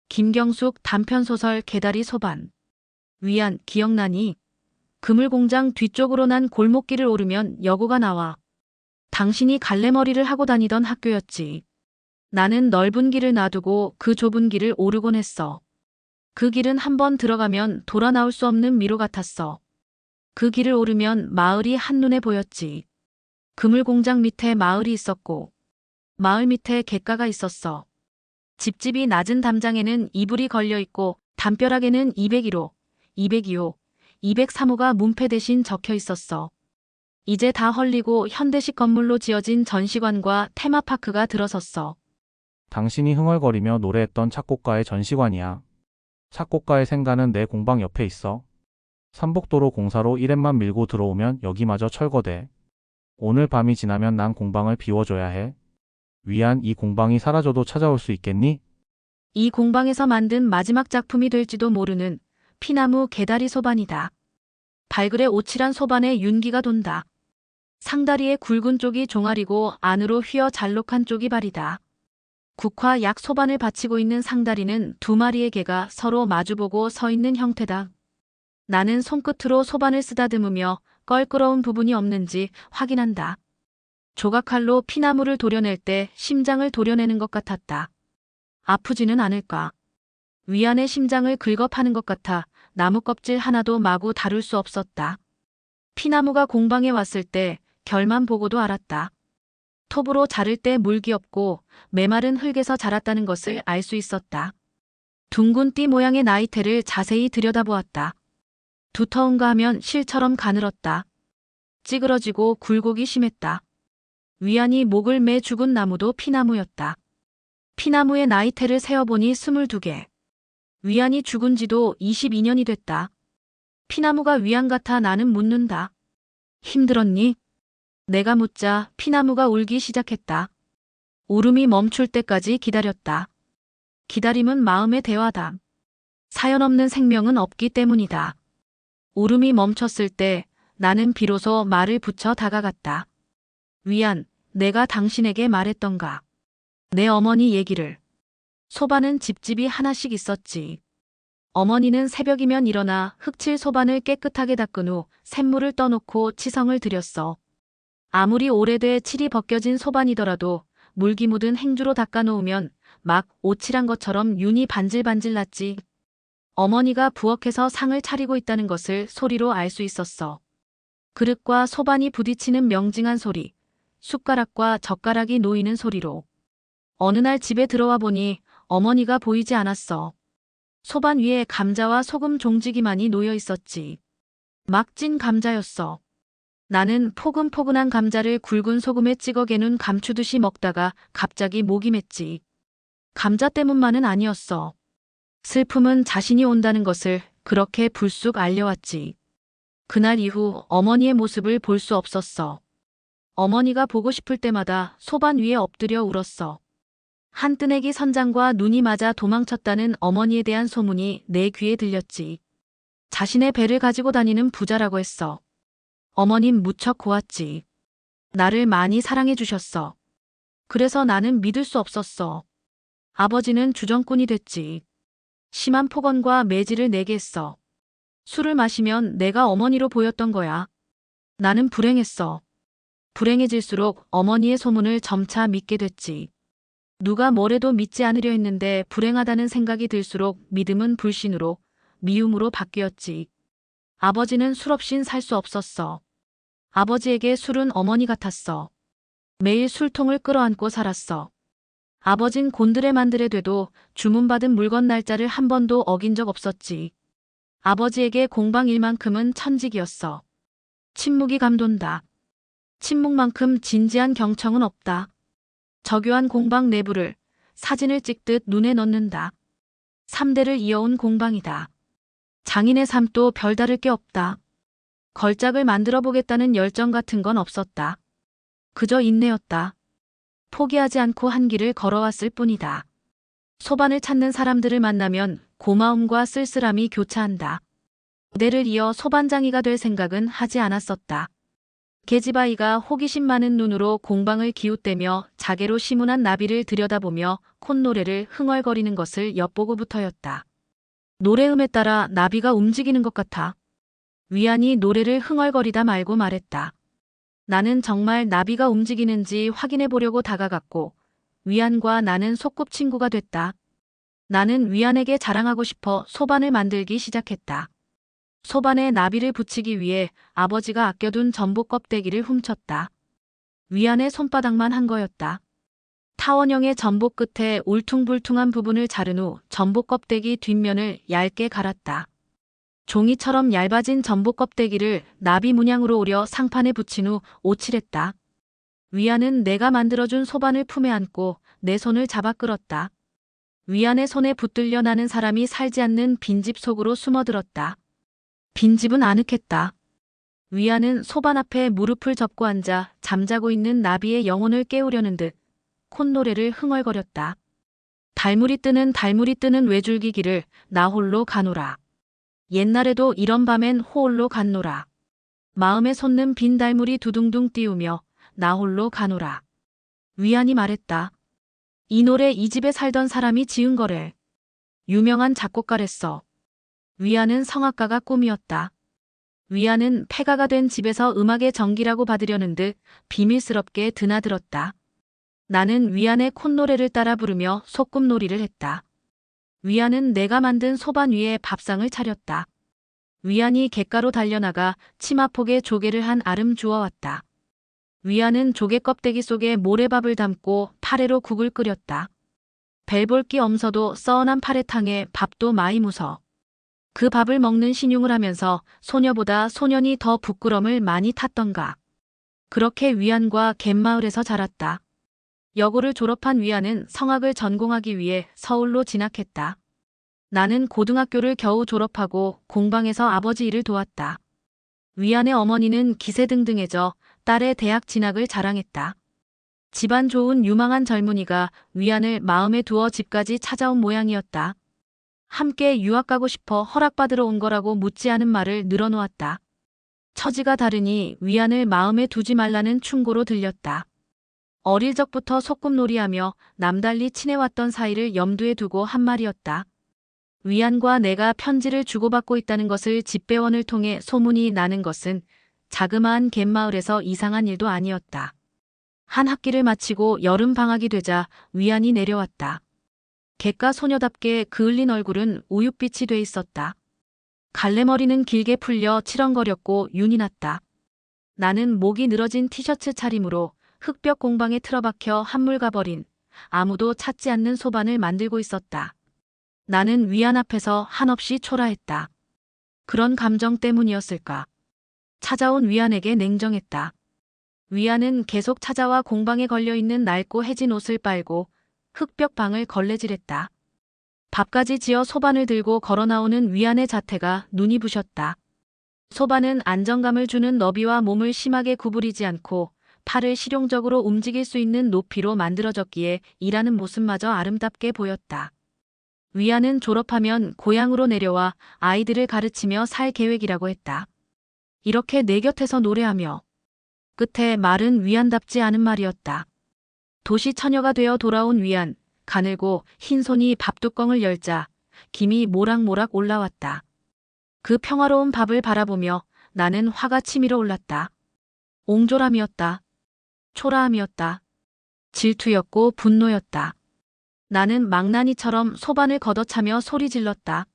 김경숙 단편소설 개다리 소반. 위안, 기억나니? 그물공장 뒤쪽으로 난 골목길을 오르면 여고가 나와. 당신이 갈래머리를 하고 다니던 학교였지. 나는 넓은 길을 놔두고 그 좁은 길을 오르곤 했어. 그 길은 한번 들어가면 돌아 나올 수 없는 미로 같았어. 그 길을 오르면 마을이 한눈에 보였지. 그물공장 밑에 마을이 있었고 마을 밑에 갯가가 있었어. 집집이 낮은 담장에는 이불이 걸려 있고 담벼락에는 201호, 202호, 203호가 문패 대신 적혀 있었어. 이제 다 헐리고 현대식 건물로 지어진 전시관과 테마파크가 들어섰어. 당신이 흥얼거리며 노래했던 착곡가의 전시관이야. 착곡가의 생가는 내 공방 옆에 있어. 삼복도로 공사로 이랩만 밀고 들어오면 여기마저 철거돼. 오늘 밤이 지나면 난 공방을 비워줘야 해. 위안, 이 공방이 사라져도 찾아올 수 있겠니? 이 공방에서 만든 마지막 작품이 될지도 모르는 피나무 개다리 소반이다. 발그레 오칠한 소반에 윤기가 돈다. 상다리의 굵은 쪽이 종아리고 안으로 휘어 잘록한 쪽이 발이다. 국화 약 소반을 받치고 있는 상다리는 두 마리의 개가 서로 마주보고 서 있는 형태다. 나는 손끝으로 소반을 쓰다듬으며 껄끄러운 부분이 없는지 확인한다. 조각칼로 피나무를 도려낼 때 심장을 도려내는 것 같았다. 아프지는 않을까. 위안의 심장을 긁어파는 것 같아 나무 껍질 하나도 마구 다룰 수 없었다. 피나무가 공방에 왔을 때 결만 보고도 알았다. 톱으로 자를 때 물기 없고 메마른 흙에서 자랐다는 것을 알 수 있었다. 둥근 띠 모양의 나이테를 자세히 들여다보았다. 두터운가 하면 실처럼 가늘었다. 찌그러지고 굴곡이 심했다. 위안이 목을 매 죽은 나무도 피나무였다. 피나무의 나이테를 세어보니 22개. 위안이 죽은 지도 22년이 됐다. 피나무가 위안 같아 나는 묻는다. 힘들었니? 내가 묻자 피나무가 울기 시작했다. 울음이 멈출 때까지 기다렸다. 기다림은 마음의 대화다. 사연 없는 생명은 없기 때문이다. 울음이 멈췄을 때 나는 비로소 말을 붙여 다가갔다. 위안, 내가 당신에게 말했던가. 내 어머니 얘기를. 소반은 집집이 하나씩 있었지. 어머니는 새벽이면 일어나 흙칠 소반을 깨끗하게 닦은 후 샘물을 떠놓고 치성을 드렸어. 아무리 오래돼 칠이 벗겨진 소반이더라도 물기 묻은 행주로 닦아놓으면 막 오칠한 것처럼 윤이 반질반질 났지. 어머니가 부엌에서 상을 차리고 있다는 것을 소리로 알 수 있었어. 그릇과 소반이 부딪히는 명징한 소리, 숟가락과 젓가락이 놓이는 소리로. 어느 날 집에 들어와 보니 어머니가 보이지 않았어. 소반 위에 감자와 소금 종지기만이 놓여 있었지. 막 찐 감자였어. 나는 포근포근한 감자를 굵은 소금에 찍어 개눈 감추듯이 먹다가 갑자기 목이 맸지. 감자 때문만은 아니었어. 슬픔은 자신이 온다는 것을 그렇게 불쑥 알려왔지. 그날 이후 어머니의 모습을 볼 수 없었어. 어머니가 보고 싶을 때마다 소반 위에 엎드려 울었어. 한뜨내기 선장과 눈이 맞아 도망쳤다는 어머니에 대한 소문이 내 귀에 들렸지. 자신의 배를 가지고 다니는 부자라고 했어. 어머님 무척 고왔지. 나를 많이 사랑해 주셨어. 그래서 나는 믿을 수 없었어. 아버지는 주정꾼이 됐지. 심한 폭언과 매질을 내게 했어. 술을 마시면 내가 어머니로 보였던 거야. 나는 불행했어. 불행해질수록 어머니의 소문을 점차 믿게 됐지. 누가 뭐래도 믿지 않으려 했는데 불행하다는 생각이 들수록 믿음은 불신으로, 미움으로 바뀌었지. 아버지는 술 없인 살 수 없었어. 아버지에게 술은 어머니 같았어. 매일 술통을 끌어안고 살았어. 아버진 곤드레 만드레 돼도 주문받은 물건 날짜를 한 번도 어긴 적 없었지. 아버지에게 공방 일만큼은 천직이었어. 침묵이 감돈다. 침묵만큼 진지한 경청은 없다. 저교한 공방 내부를 사진을 찍듯 눈에 넣는다. 3대를 이어온 공방이다. 장인의 삶도 별다를 게 없다. 걸작을 만들어 보겠다는 열정 같은 건 없었다. 그저 인내였다. 포기하지 않고 한 길을 걸어왔을 뿐이다. 소반을 찾는 사람들을 만나면 고마움과 쓸쓸함이 교차한다. 내를 이어 소반장이가 될 생각은 하지 않았었다. 계집아이가 호기심 많은 눈으로 공방을 기웃대며 자개로 시문한 나비를 들여다보며 콧노래를 흥얼거리는 것을 엿보고부터였다. 노래음에 따라 나비가 움직이는 것 같아. 위안이 노래를 흥얼거리다 말고 말했다. 나는 정말 나비가 움직이는지 확인해 보려고 다가갔고 위안과 나는 소꿉친구가 됐다. 나는 위안에게 자랑하고 싶어 소반을 만들기 시작했다. 소반에 나비를 붙이기 위해 아버지가 아껴둔 전복 껍데기를 훔쳤다. 위안의 손바닥만 한 거였다. 타원형의 전복 끝에 울퉁불퉁한 부분을 자른 후 전복 껍데기 뒷면을 얇게 갈았다. 종이처럼 얇아진 전복 껍데기를 나비 문양으로 오려 상판에 붙인 후 오칠했다. 위안은 내가 만들어준 소반을 품에 안고 내 손을 잡아 끌었다. 위안의 손에 붙들려 나는 사람이 살지 않는 빈집 속으로 숨어들었다. 빈집은 아늑했다. 위안은 소반 앞에 무릎을 접고 앉아 잠자고 있는 나비의 영혼을 깨우려는 듯 콧노래를 흥얼거렸다. 달물이 뜨는 외줄기길을 나 홀로 가노라. 옛날에도 이런 밤엔 호홀로 갔노라. 마음에 솟는 빈 달물이 두둥둥 띄우며 나 홀로 가노라. 위안이 말했다. 이 노래 이 집에 살던 사람이 지은 거래. 유명한 작곡가랬어. 위안은 성악가가 꿈이었다. 위안은 폐가가 된 집에서 음악의 전기라고 받으려는 듯 비밀스럽게 드나들었다. 나는 위안의 콧노래를 따라 부르며 소꿉놀이를 했다. 위안은 내가 만든 소반 위에 밥상을 차렸다. 위안이 갯가로 달려나가 치마폭에 조개를 한 아름 주워왔다. 위안은 조개 껍데기 속에 모래밥을 담고 파래로 국을 끓였다. 벨볼기 엄서도 써어난 파래탕에 밥도 많이 묻어. 그 밥을 먹는 신용을 하면서 소녀보다 소년이 더 부끄럼을 많이 탔던가. 그렇게 위안과 갯마을에서 자랐다. 여고를 졸업한 위안은 성악을 전공하기 위해 서울로 진학했다. 나는 고등학교를 겨우 졸업하고 공방에서 아버지 일을 도왔다. 위안의 어머니는 기세등등해져 딸의 대학 진학을 자랑했다. 집안 좋은 유망한 젊은이가 위안을 마음에 두어 집까지 찾아온 모양이었다. 함께 유학 가고 싶어 허락받으러 온 거라고 묻지 않은 말을 늘어놓았다. 처지가 다르니 위안을 마음에 두지 말라는 충고로 들렸다. 어릴 적부터 소꿉놀이하며 남달리 친해왔던 사이를 염두에 두고 한 말이었다. 위안과 내가 편지를 주고받고 있다는 것을 집배원을 통해 소문이 나는 것은 자그마한 갯마을에서 이상한 일도 아니었다. 한 학기를 마치고 여름 방학이 되자 위안이 내려왔다. 갯가 소녀답게 그을린 얼굴은 우윳빛이 돼 있었다. 갈래머리는 길게 풀려 치렁거렸고 윤이 났다. 나는 목이 늘어진 티셔츠 차림으로 흙벽 공방에 틀어박혀 한물가버린 아무도 찾지 않는 소반을 만들고 있었다. 나는 위안 앞에서 한없이 초라했다. 그런 감정 때문이었을까? 찾아온 위안에게 냉정했다. 위안은 계속 찾아와 공방에 걸려있는 낡고 해진 옷을 빨고 흙벽 방을 걸레질했다. 밥까지 지어 소반을 들고 걸어 나오는 위안의 자태가 눈이 부셨다. 소반은 안정감을 주는 너비와 몸을 심하게 구부리지 않고 팔을 실용적으로 움직일 수 있는 높이로 만들어졌기에 일하는 모습마저 아름답게 보였다. 위안은 졸업하면 고향으로 내려와 아이들을 가르치며 살 계획이라고 했다. 이렇게 내 곁에서 노래하며 끝에 말은 위안답지 않은 말이었다. 도시 처녀가 되어 돌아온 위안, 가늘고 흰 손이 밥뚜껑을 열자 김이 모락모락 올라왔다. 그 평화로운 밥을 바라보며 나는 화가 치밀어 올랐다. 옹졸함이었다. 초라함이었다. 질투였고 분노였다. 나는 망나니처럼 소반을 걷어차며 소리 질렀다.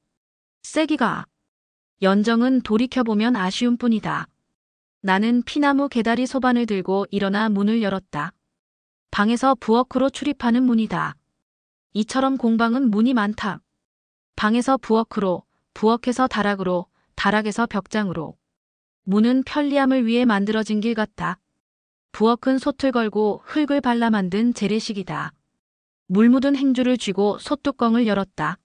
세기가. 연정은 돌이켜보면 아쉬운 뿐이다. 나는 피나무 개다리 소반을 들고 일어나 문을 열었다. 방에서 부엌으로 출입하는 문이다. 이처럼 공방은 문이 많다. 방에서 부엌으로, 부엌에서 다락으로, 다락에서 벽장으로. 문은 편리함을 위해 만들어진 길 같다. 부엌은 솥을 걸고 흙을 발라 만든 재래식이다. 물 묻은 행주를 쥐고 솥뚜껑을 열었다.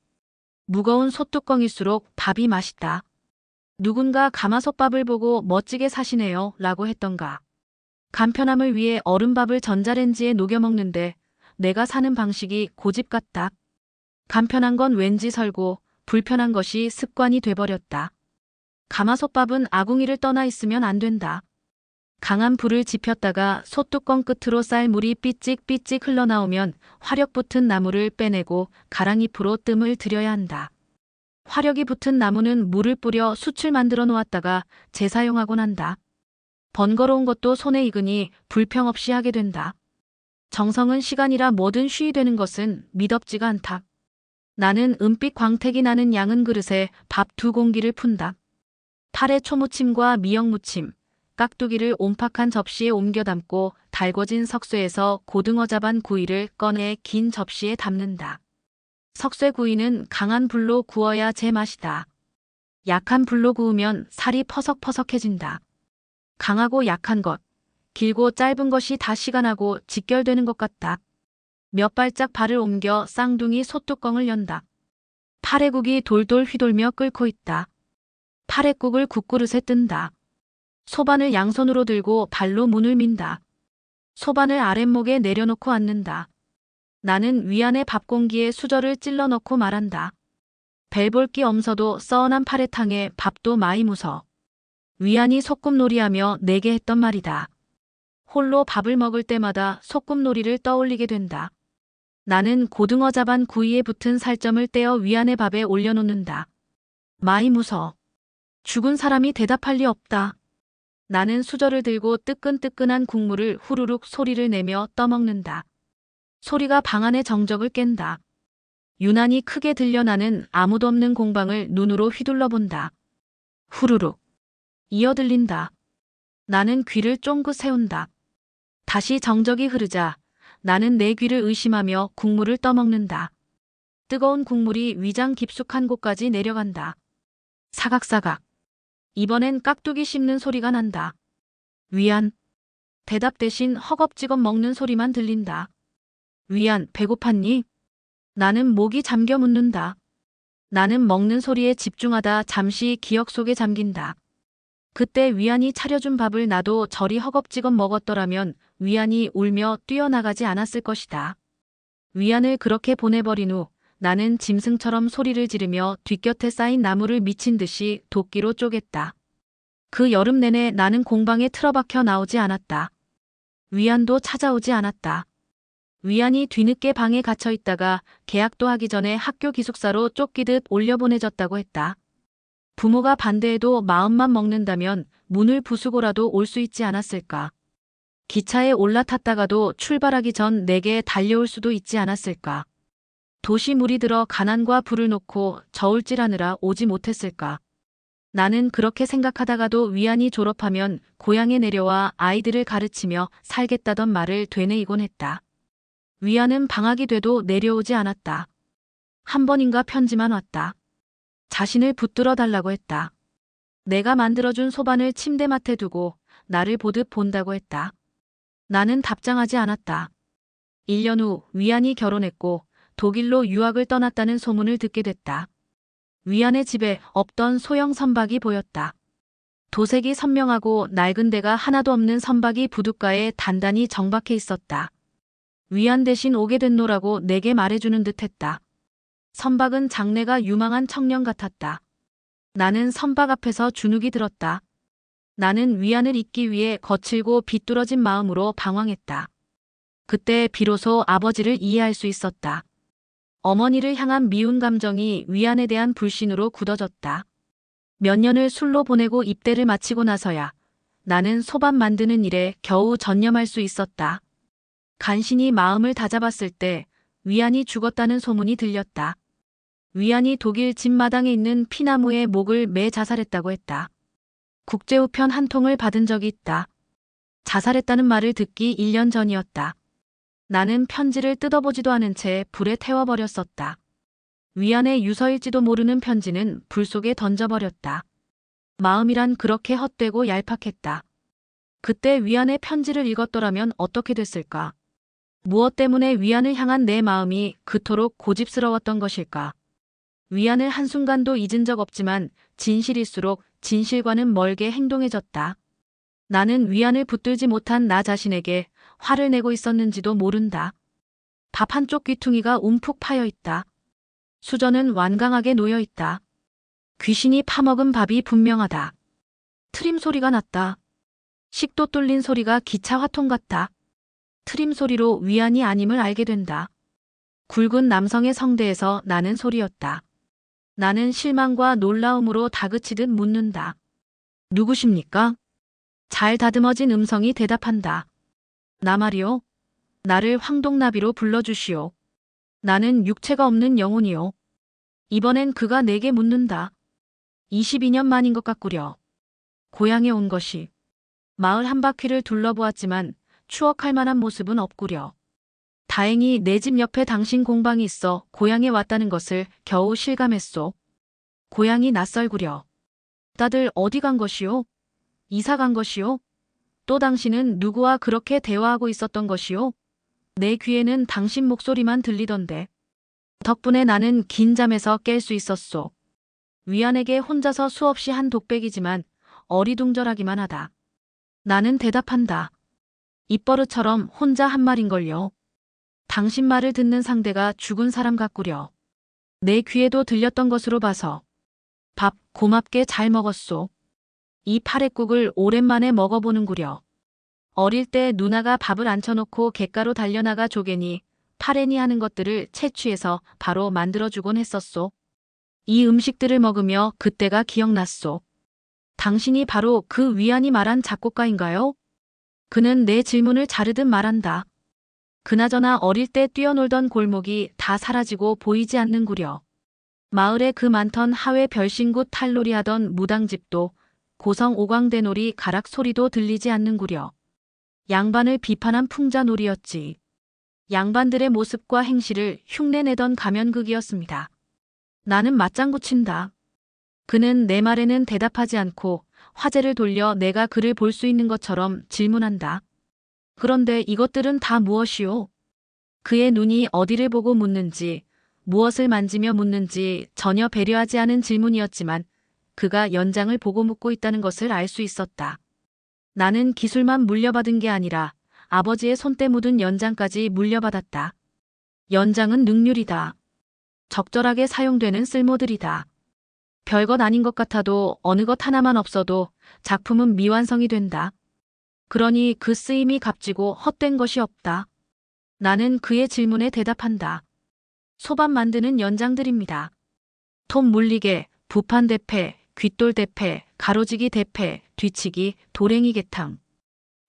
무거운 솥뚜껑일수록 밥이 맛있다. 누군가 가마솥밥을 보고 멋지게 사시네요 라고 했던가. 간편함을 위해 얼음밥을 전자레인지에 녹여 먹는데 내가 사는 방식이 고집 같다. 간편한 건 왠지 설고 불편한 것이 습관이 돼버렸다. 가마솥밥은 아궁이를 떠나 있으면 안 된다. 강한 불을 지폈다가 솥뚜껑 끝으로 쌀물이 삐찍삐찍 흘러나오면 화력 붙은 나무를 빼내고 가랑잎으로 뜸을 들여야 한다. 화력이 붙은 나무는 물을 뿌려 숯을 만들어 놓았다가 재사용하곤 한다. 번거로운 것도 손에 익으니 불평 없이 하게 된다. 정성은 시간이라 뭐든 쉬이 되는 것은 미덥지가 않다. 나는 은빛 광택이 나는 양은 그릇에 밥 2공기를 푼다. 팔에 초무침과 미역무침, 깍두기를 옴팍한 접시에 옮겨 담고 달궈진 석쇠에서 고등어 잡안 구이를 꺼내 긴 접시에 담는다. 석쇠 구이는 강한 불로 구워야 제맛이다. 약한 불로 구우면 살이 퍼석퍼석해진다. 강하고 약한 것, 길고 짧은 것이 다 시간하고 직결되는 것 같다. 몇 발짝 발을 옮겨 쌍둥이 솥뚜껑을 연다. 파래국이 돌돌 휘돌며 끓고 있다. 파래국을 국그릇에 뜬다. 소반을 양손으로 들고 발로 문을 민다. 소반을 아랫목에 내려놓고 앉는다. 나는 위안의 밥공기에 수저를 찔러 넣고 말한다. 벨볼기 엄서도 써언한 파래탕에 밥도 마이 무서. 위안이 소꿉놀이하며 내게 했던 말이다. 홀로 밥을 먹을 때마다 소꿉놀이를 떠올리게 된다. 나는 고등어 잡안 구이에 붙은 살점을 떼어 위안의 밥에 올려놓는다. 마이 무서. 죽은 사람이 대답할 리 없다. 나는 수저를 들고 뜨끈뜨끈한 국물을 후루룩 소리를 내며 떠먹는다. 소리가 방 안의 정적을 깬다. 유난히 크게 들려나는 아무도 없는 공방을 눈으로 휘둘러 본다. 후루룩. 이어 들린다. 나는 귀를 쫑긋 세운다. 다시 정적이 흐르자 나는 내 귀를 의심하며 국물을 떠먹는다. 뜨거운 국물이 위장 깊숙한 곳까지 내려간다. 사각사각. 이번엔 깍두기 씹는 소리가 난다. 위안. 대답 대신 허겁지겁 먹는 소리만 들린다. 위안, 배고팠니? 나는 목이 잠겨 묻는다. 나는 먹는 소리에 집중하다 잠시 기억 속에 잠긴다. 그때 위안이 차려준 밥을 나도 저리 허겁지겁 먹었더라면 위안이 울며 뛰어나가지 않았을 것이다. 위안을 그렇게 보내버린 후 나는 짐승처럼 소리를 지르며 뒷곁에 쌓인 나무를 미친 듯이 도끼로 쪼갰다. 그 여름 내내 나는 공방에 틀어박혀 나오지 않았다. 위안도 찾아오지 않았다. 위안이 뒤늦게 방에 갇혀 있다가 계약도 하기 전에 학교 기숙사로 쫓기듯 올려보내졌다고 했다. 부모가 반대해도 마음만 먹는다면 문을 부수고라도 올 수 있지 않았을까. 기차에 올라탔다가도 출발하기 전 내게 달려올 수도 있지 않았을까. 도시 물이 들어 가난과 불을 놓고 저울질하느라 오지 못했을까. 나는 그렇게 생각하다가도 위안이 졸업하면 고향에 내려와 아이들을 가르치며 살겠다던 말을 되뇌이곤 했다. 위안은 방학이 돼도 내려오지 않았다. 한 번인가 편지만 왔다. 자신을 붙들어 달라고 했다. 내가 만들어준 소반을 침대맡에 두고 나를 보듯 본다고 했다. 나는 답장하지 않았다. 1년 후 위안이 결혼했고 독일로 유학을 떠났다는 소문을 듣게 됐다. 위안의 집에 없던 소형 선박이 보였다. 도색이 선명하고 낡은 데가 하나도 없는 선박이 부둣가에 단단히 정박해 있었다. 위안 대신 오게 됐노라고 내게 말해주는 듯했다. 선박은 장래가 유망한 청년 같았다. 나는 선박 앞에서 주눅이 들었다. 나는 위안을 잊기 위해 거칠고 비뚤어진 마음으로 방황했다. 그때 비로소 아버지를 이해할 수 있었다. 어머니를 향한 미운 감정이 위안에 대한 불신으로 굳어졌다. 몇 년을 술로 보내고 입대를 마치고 나서야 나는 소반 만드는 일에 겨우 전념할 수 있었다. 간신히 마음을 다잡았을 때 위안이 죽었다는 소문이 들렸다. 위안이 독일 집 마당에 있는 피나무에 목을 매 자살했다고 했다. 국제우편 한 통을 받은 적이 있다. 자살했다는 말을 듣기 1년 전이었다. 나는 편지를 뜯어보지도 않은 채 불에 태워버렸었다. 위안의 유서일지도 모르는 편지는 불 속에 던져버렸다. 마음이란 그렇게 헛되고 얄팍했다. 그때 위안의 편지를 읽었더라면 어떻게 됐을까? 무엇 때문에 위안을 향한 내 마음이 그토록 고집스러웠던 것일까? 위안을 한순간도 잊은 적 없지만 진실일수록 진실과는 멀게 행동해졌다. 나는 위안을 붙들지 못한 나 자신에게 화를 내고 있었는지도 모른다. 밥 한쪽 귀퉁이가 움푹 파여 있다. 수저는 완강하게 놓여 있다. 귀신이 파먹은 밥이 분명하다. 트림 소리가 났다. 식도 뚫린 소리가 기차 화통 같다. 트림 소리로 위안이 아님을 알게 된다. 굵은 남성의 성대에서 나는 소리였다. 나는 실망과 놀라움으로 다그치듯 묻는다. 누구십니까? 잘 다듬어진 음성이 대답한다. 나 말이요. 나를 황동나비로 불러주시오. 나는 육체가 없는 영혼이요. 이번엔 그가 내게 묻는다. 22년 만인 것 같구려. 고향에 온 것이. 마을 한 바퀴를 둘러보았지만 추억할 만한 모습은 없구려. 다행히 내 집 옆에 당신 공방이 있어 고향에 왔다는 것을 겨우 실감했소. 고향이 낯설구려. 다들 어디 간 것이오? 이사 간 것이오? 또 당신은 누구와 그렇게 대화하고 있었던 것이오? 내 귀에는 당신 목소리만 들리던데. 덕분에 나는 긴 잠에서 깰 수 있었소. 위안에게 혼자서 수없이 한 독백이지만 어리둥절하기만 하다. 나는 대답한다. 입버릇처럼 혼자 한 말인걸요. 당신 말을 듣는 상대가 죽은 사람 같구려. 내 귀에도 들렸던 것으로 봐서. 밥 고맙게 잘 먹었소. 이 파랫국을 오랜만에 먹어보는구려. 어릴 때 누나가 밥을 앉혀놓고 갯가로 달려나가 조개니 파래니 하는 것들을 채취해서 바로 만들어주곤 했었소. 이 음식들을 먹으며 그때가 기억났소. 당신이 바로 그 위안이 말한 작곡가인가요? 그는 내 질문을 자르듯 말한다. 그나저나 어릴 때 뛰어놀던 골목이 다 사라지고 보이지 않는구려. 마을에 그 많던 하회 별신굿 탈놀이 하던 무당집도 고성 오광대놀이 가락 소리도 들리지 않는구려. 양반을 비판한 풍자놀이였지. 양반들의 모습과 행실을 흉내내던 가면극이었습니다. 나는 맞장구 친다. 그는 내 말에는 대답하지 않고 화제를 돌려 내가 그를 볼 수 있는 것처럼 질문한다. 그런데 이것들은 다 무엇이오? 그의 눈이 어디를 보고 묻는지, 무엇을 만지며 묻는지 전혀 배려하지 않은 질문이었지만 그가 연장을 보고 묻고 있다는 것을 알 수 있었다. 나는 기술만 물려받은 게 아니라 아버지의 손때 묻은 연장까지 물려받았다. 연장은 능률이다. 적절하게 사용되는 쓸모들이다. 별것 아닌 것 같아도 어느 것 하나만 없어도 작품은 미완성이 된다. 그러니 그 쓰임이 값지고 헛된 것이 없다. 나는 그의 질문에 대답한다. 소반 만드는 연장들입니다. 톱 물리개, 부판 대패, 귓돌 대패, 가로지기 대패, 뒤치기, 도랭이 개탕.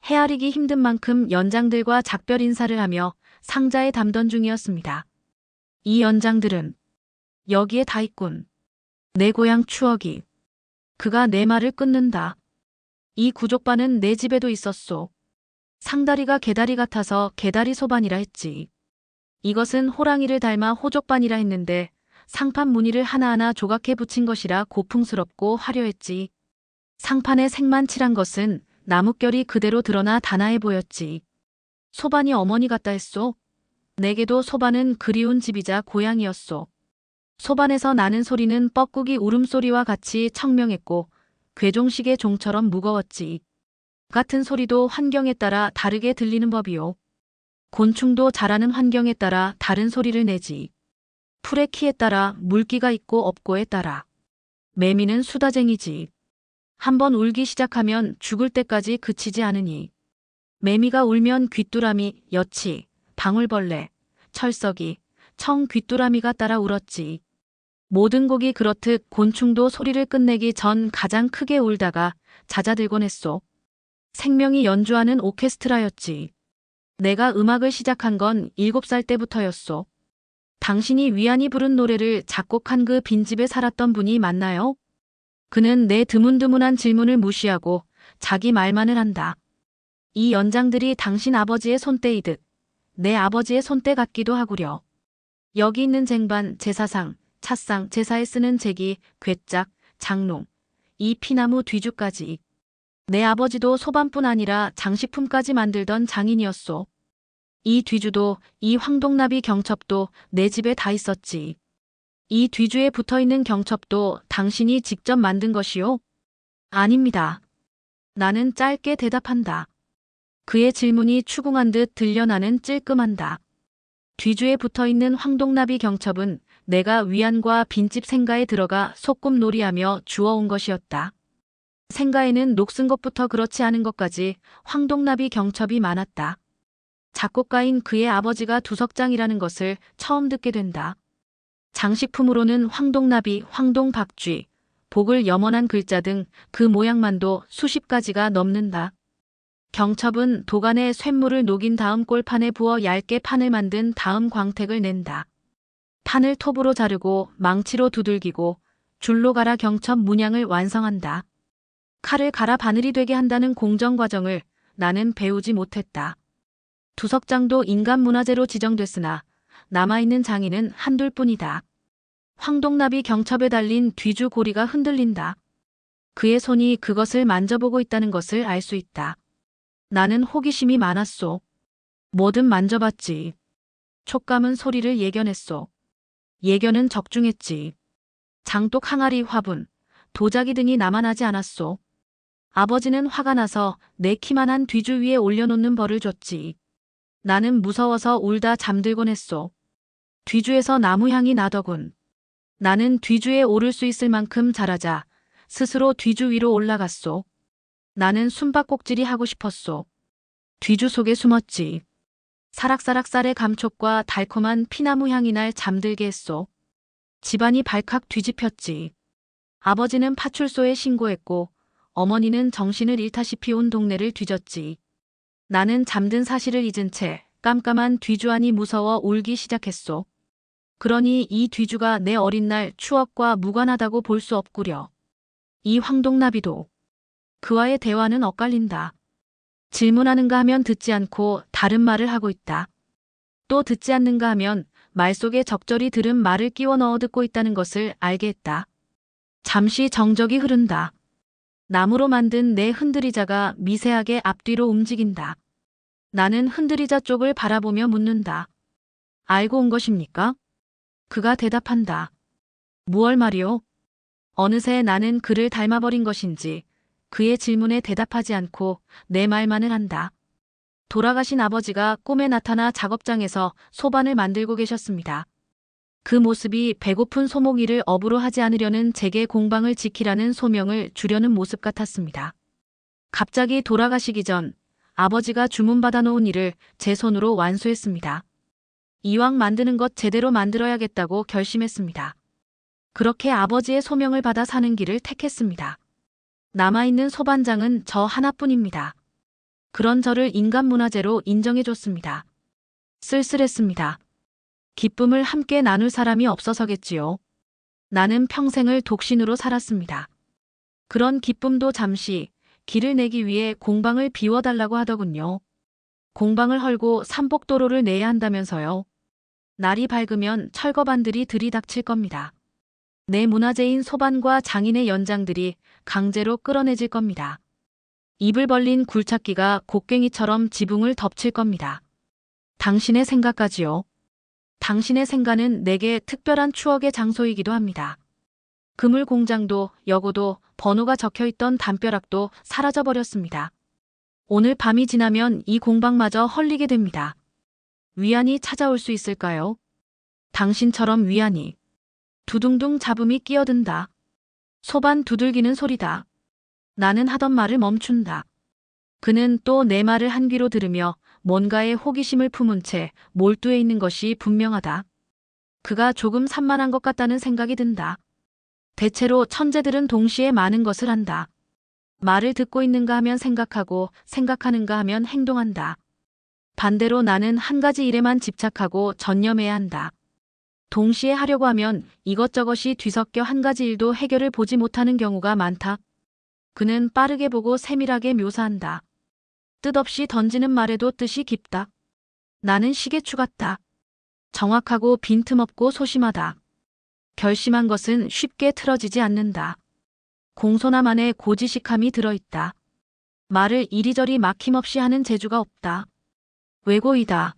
헤아리기 힘든 만큼 연장들과 작별 인사를 하며 상자에 담던 중이었습니다. 이 연장들은 여기에 다 있군. 내 고향 추억이. 그가 내 말을 끊는다. 이 구족반은 내 집에도 있었소. 상다리가 개다리 같아서 개다리 소반이라 했지. 이것은 호랑이를 닮아 호족반이라 했는데 상판 무늬를 하나하나 조각해 붙인 것이라 고풍스럽고 화려했지. 상판에 색만 칠한 것은 나뭇결이 그대로 드러나 단아해 보였지. 소반이 어머니 같다 했소. 내게도 소반은 그리운 집이자 고향이었소. 소반에서 나는 소리는 뻐꾸기 울음소리와 같이 청명했고 괴종식의 종처럼 무거웠지. 같은 소리도 환경에 따라 다르게 들리는 법이요. 곤충도 자라는 환경에 따라 다른 소리를 내지. 풀의 키에 따라 물기가 있고 없고에 따라. 매미는 수다쟁이지. 한번 울기 시작하면 죽을 때까지 그치지 않으니. 매미가 울면 귀뚜라미, 여치, 방울벌레, 철썩이, 청 귀뚜라미가 따라 울었지. 모든 곡이 그렇듯 곤충도 소리를 끝내기 전 가장 크게 울다가 잦아들곤 했소. 생명이 연주하는 오케스트라였지. 내가 음악을 시작한 건 7살 때부터였소. 당신이 위안이 부른 노래를 작곡한 그 빈집에 살았던 분이 맞나요? 그는 내 드문드문한 질문을 무시하고 자기 말만을 한다. 이 연장들이 당신 아버지의 손때이듯 내 아버지의 손때 같기도 하구려. 여기 있는 쟁반, 제사상, 찻상, 제사에 쓰는 제기, 괴짝, 장롱, 이 피나무 뒤주까지. 내 아버지도 소반뿐 아니라 장식품까지 만들던 장인이었소. 이 뒤주도, 이 황동나비 경첩도 내 집에 다 있었지. 이 뒤주에 붙어있는 경첩도 당신이 직접 만든 것이요? 아닙니다. 나는 짧게 대답한다. 그의 질문이 추궁한 듯 들려 나는 찔끔한다. 뒤주에 붙어있는 황동나비 경첩은 내가 위안과 빈집 생가에 들어가 소꿉놀이하며 주워온 것이었다. 생가에는 녹슨 것부터 그렇지 않은 것까지 황동나비 경첩이 많았다. 작곡가인 그의 아버지가 두석장이라는 것을 처음 듣게 된다. 장식품으로는 황동나비, 황동박쥐, 복을 염원한 글자 등 그 모양만도 수십 가지가 넘는다. 경첩은 도간에 쇳물을 녹인 다음 꼴판에 부어 얇게 판을 만든 다음 광택을 낸다. 판을 톱으로 자르고 망치로 두들기고 줄로 갈아 경첩 문양을 완성한다. 칼을 갈아 바늘이 되게 한다는 공정 과정을 나는 배우지 못했다. 두석장도 인간 문화재로 지정됐으나 남아있는 장인은 한둘뿐이다. 황동나비 경첩에 달린 뒤주 고리가 흔들린다. 그의 손이 그것을 만져보고 있다는 것을 알 수 있다. 나는 호기심이 많았소. 뭐든 만져봤지. 촉감은 소리를 예견했소. 예견은 적중했지. 장독 항아리 화분, 도자기 등이 남아나지 않았소. 아버지는 화가 나서 내 키만한 뒤주 위에 올려놓는 벌을 줬지. 나는 무서워서 울다 잠들곤 했소. 뒤주에서 나무향이 나더군. 나는 뒤주에 오를 수 있을 만큼 자라자 스스로 뒤주 위로 올라갔소. 나는 숨바꼭질이 하고 싶었소. 뒤주 속에 숨었지. 사락사락 쌀의 감촉과 달콤한 피나무 향이 날 잠들게 했소. 집안이 발칵 뒤집혔지. 아버지는 파출소에 신고했고 어머니는 정신을 잃다시피 온 동네를 뒤졌지. 나는 잠든 사실을 잊은 채 깜깜한 뒤주 안이 무서워 울기 시작했소. 그러니 이 뒤주가 내 어린 날 추억과 무관하다고 볼 수 없구려. 이 황동나비도. 그와의 대화는 엇갈린다. 질문하는가 하면 듣지 않고 다른 말을 하고 있다. 또 듣지 않는가 하면 말 속에 적절히 들은 말을 끼워 넣어 듣고 있다는 것을 알게 했다. 잠시 정적이 흐른다. 나무로 만든 내 흔들의자가 미세하게 앞뒤로 움직인다. 나는 흔들의자 쪽을 바라보며 묻는다. 알고 온 것입니까? 그가 대답한다. 무얼 말이오? 어느새 나는 그를 닮아버린 것인지 그의 질문에 대답하지 않고 내 말만을 한다. 돌아가신 아버지가 꿈에 나타나 작업장에서 소반을 만들고 계셨습니다. 그 모습이 배고픈 소목이를 업으로 하지 않으려는 제게 공방을 지키라는 소명을 주려는 모습 같았습니다. 갑자기 돌아가시기 전 아버지가 주문받아 놓은 일을 제 손으로 완수했습니다. 이왕 만드는 것 제대로 만들어야겠다고 결심했습니다. 그렇게 아버지의 소명을 받아 사는 길을 택했습니다. 남아있는 소반장은 저 하나뿐입니다. 그런 저를 인간 문화재로 인정해줬습니다. 쓸쓸했습니다. 기쁨을 함께 나눌 사람이 없어서겠지요. 나는 평생을 독신으로 살았습니다. 그런 기쁨도 잠시 길을 내기 위해 공방을 비워달라고 하더군요. 공방을 헐고 삼복도로를 내야 한다면서요. 날이 밝으면 철거반들이 들이닥칠 겁니다. 내 문화재인 소반과 장인의 연장들이 강제로 끌어내질 겁니다. 입을 벌린 굴착기가 곡괭이처럼 지붕을 덮칠 겁니다. 당신의 생각까지요. 당신의 생가는 내게 특별한 추억의 장소이기도 합니다. 그물 공장도 여고도 번호가 적혀있던 담벼락도 사라져버렸습니다. 오늘 밤이 지나면 이 공방마저 헐리게 됩니다. 위안이 찾아올 수 있을까요? 당신처럼 위안이. 두둥둥 잡음이 끼어든다. 소반 두들기는 소리다. 나는 하던 말을 멈춘다. 그는 또 내 말을 한 귀로 들으며 뭔가에 호기심을 품은 채 몰두해 있는 것이 분명하다. 그가 조금 산만한 것 같다는 생각이 든다. 대체로 천재들은 동시에 많은 것을 한다. 말을 듣고 있는가 하면 생각하고 생각하는가 하면 행동한다. 반대로 나는 한 가지 일에만 집착하고 전념해야 한다. 동시에 하려고 하면 이것저것이 뒤섞여 한 가지 일도 해결을 보지 못하는 경우가 많다. 그는 빠르게 보고 세밀하게 묘사한다. 뜻없이 던지는 말에도 뜻이 깊다. 나는 시계추 같다. 정확하고 빈틈없고 소심하다. 결심한 것은 쉽게 틀어지지 않는다. 공손함 안에 고지식함이 들어있다. 말을 이리저리 막힘없이 하는 재주가 없다. 외고이다.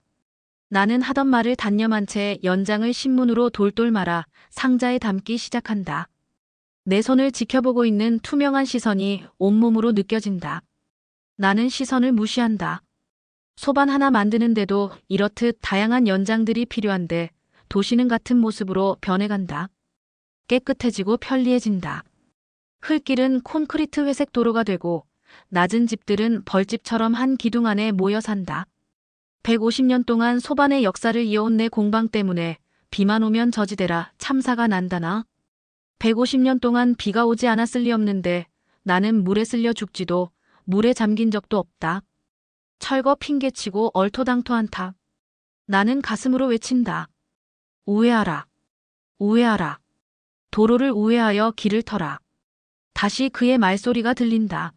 나는 하던 말을 단념한 채 연장을 신문으로 돌돌 말아 상자에 담기 시작한다. 내 손을 지켜보고 있는 투명한 시선이 온몸으로 느껴진다. 나는 시선을 무시한다. 소반 하나 만드는데도 이렇듯 다양한 연장들이 필요한데 도시는 같은 모습으로 변해간다. 깨끗해지고 편리해진다. 흙길은 콘크리트 회색 도로가 되고 낮은 집들은 벌집처럼 한 기둥 안에 모여 산다. 150년 동안 소반의 역사를 이어온 내 공방 때문에 비만 오면 저지대라 참사가 난다나. 150년 동안 비가 오지 않았을 리 없는데 나는 물에 쓸려 죽지도 물에 잠긴 적도 없다. 철거 핑계치고 얼토당토한 탓. 나는 가슴으로 외친다. 우회하라. 우회하라. 도로를 우회하여 길을 터라. 다시 그의 말소리가 들린다.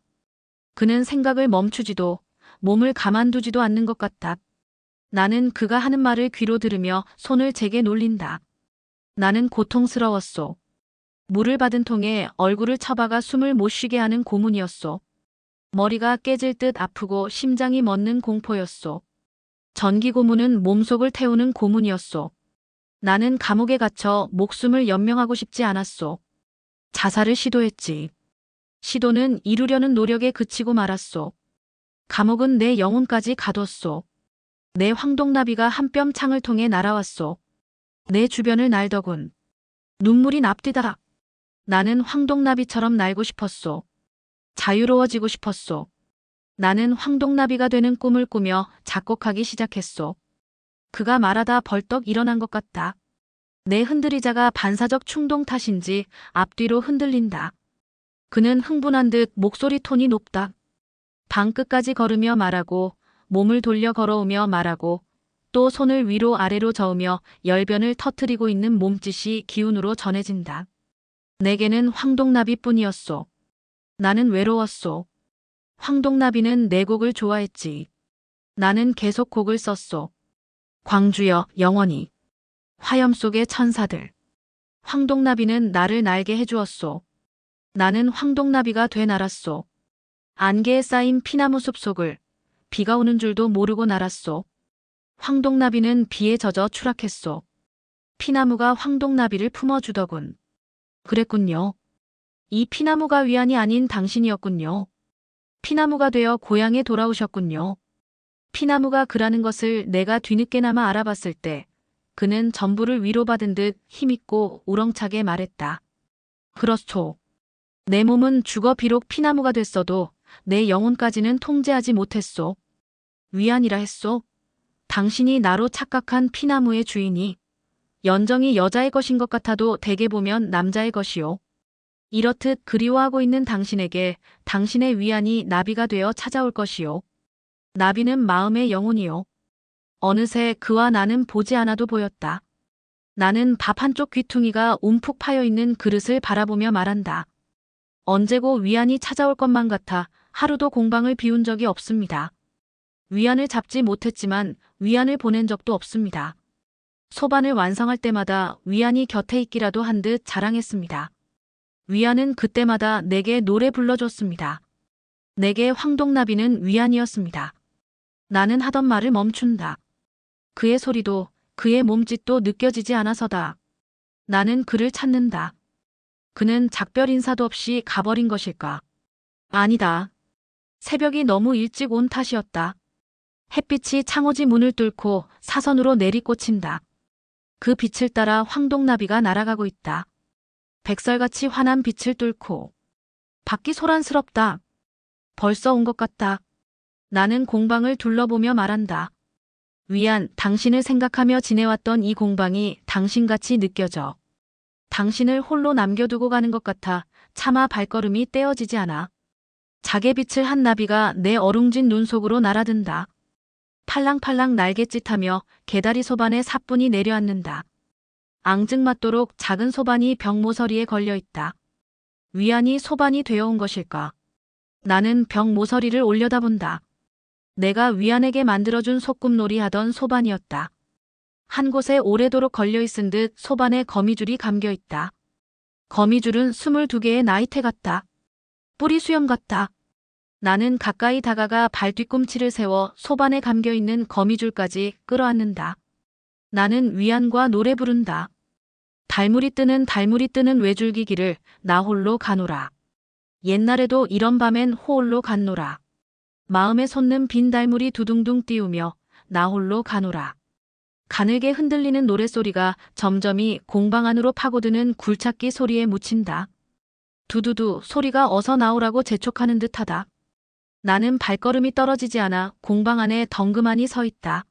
그는 생각을 멈추지도 몸을 가만두지도 않는 것 같다. 나는 그가 하는 말을 귀로 들으며 손을 제게 놀린다. 나는 고통스러웠소. 물을 받은 통에 얼굴을 쳐박아 숨을 못 쉬게 하는 고문이었소. 머리가 깨질 듯 아프고 심장이 멎는 공포였소. 전기 고문은 몸속을 태우는 고문이었소. 나는 감옥에 갇혀 목숨을 연명하고 싶지 않았소. 자살을 시도했지. 시도는 이루려는 노력에 그치고 말았소. 감옥은 내 영혼까지 가뒀소. 내 황동나비가 한 뼘 창을 통해 날아왔소. 내 주변을 날더군. 눈물이 납디다. 나는 황동나비처럼 날고 싶었소. 자유로워지고 싶었소. 나는 황동나비가 되는 꿈을 꾸며 작곡하기 시작했소. 그가 말하다 벌떡 일어난 것 같다. 내 흔들리자가 반사적 충동 탓인지 앞뒤로 흔들린다. 그는 흥분한 듯 목소리 톤이 높다. 방 끝까지 걸으며 말하고 몸을 돌려 걸어오며 말하고 또 손을 위로 아래로 저으며 열변을 터뜨리고 있는 몸짓이 기운으로 전해진다. 내게는 황동나비뿐이었소. 나는 외로웠소. 황동나비는 내 곡을 좋아했지. 나는 계속 곡을 썼소. 광주여 영원히. 화염 속의 천사들. 황동나비는 나를 날게 해주었소. 나는 황동나비가 돼 날았소. 안개에 쌓인 피나무 숲속을 비가 오는 줄도 모르고 날았소. 황동나비는 비에 젖어 추락했소. 피나무가 황동나비를 품어주더군. 그랬군요. 이 피나무가 위안이 아닌 당신이었군요. 피나무가 되어 고향에 돌아오셨군요. 피나무가 그라는 것을 내가 뒤늦게나마 알아봤을 때 그는 전부를 위로받은 듯 힘있고 우렁차게 말했다. 그렇소. 내 몸은 죽어 비록 피나무가 됐어도 내 영혼까지는 통제하지 못했소. 위안이라 했소. 당신이 나로 착각한 피나무의 주인이 연정이 여자의 것인 것 같아도 대개 보면 남자의 것이요. 이렇듯 그리워하고 있는 당신에게 당신의 위안이 나비가 되어 찾아올 것이요. 나비는 마음의 영혼이요. 어느새 그와 나는 보지 않아도 보였다. 나는 밥 한쪽 귀퉁이가 움푹 파여있는 그릇을 바라보며 말한다. 언제고 위안이 찾아올 것만 같아 하루도 공방을 비운 적이 없습니다. 위안을 잡지 못했지만 위안을 보낸 적도 없습니다. 소반을 완성할 때마다 위안이 곁에 있기라도 한 듯 자랑했습니다. 위안은 그때마다 내게 노래 불러줬습니다. 내게 황동나비는 위안이었습니다. 나는 하던 말을 멈춘다. 그의 소리도 그의 몸짓도 느껴지지 않아서다. 나는 그를 찾는다. 그는 작별 인사도 없이 가버린 것일까? 아니다. 새벽이 너무 일찍 온 탓이었다. 햇빛이 창호지 문을 뚫고 사선으로 내리꽂힌다. 그 빛을 따라 황동나비가 날아가고 있다. 백설같이 환한 빛을 뚫고. 밖이 소란스럽다. 벌써 온 것 같다. 나는 공방을 둘러보며 말한다. 위안, 당신을 생각하며 지내왔던 이 공방이 당신같이 느껴져. 당신을 홀로 남겨두고 가는 것 같아 차마 발걸음이 떼어지지 않아. 자개빛을 한 나비가 내 어룽진 눈 속으로 날아든다. 팔랑팔랑 날갯짓하며 개다리 소반에 사뿐히 내려앉는다. 앙증맞도록 작은 소반이 벽 모서리에 걸려있다. 위안이 소반이 되어온 것일까? 나는 벽 모서리를 올려다본다. 내가 위안에게 만들어준 소꿉놀이 하던 소반이었다. 한 곳에 오래도록 걸려있은 듯 소반에 거미줄이 감겨있다. 거미줄은 22개의 나이테 같다. 뿌리 수염 같다. 나는 가까이 다가가 발 뒤꿈치를 세워 소반에 감겨있는 거미줄까지 끌어안는다. 나는 위안과 노래 부른다. 달물이 뜨는 외줄기길을 나 홀로 가노라. 옛날에도 이런 밤엔 홀로 갔노라. 마음에 솟는 빈 달물이 두둥둥 띄우며 나 홀로 가노라. 가늘게 흔들리는 노랫소리가 점점이 공방 안으로 파고드는 굴착기 소리에 묻힌다. 두두두 소리가 어서 나오라고 재촉하는 듯하다. 나는 발걸음이 떨어지지 않아 공방 안에 덩그마니 서 있다.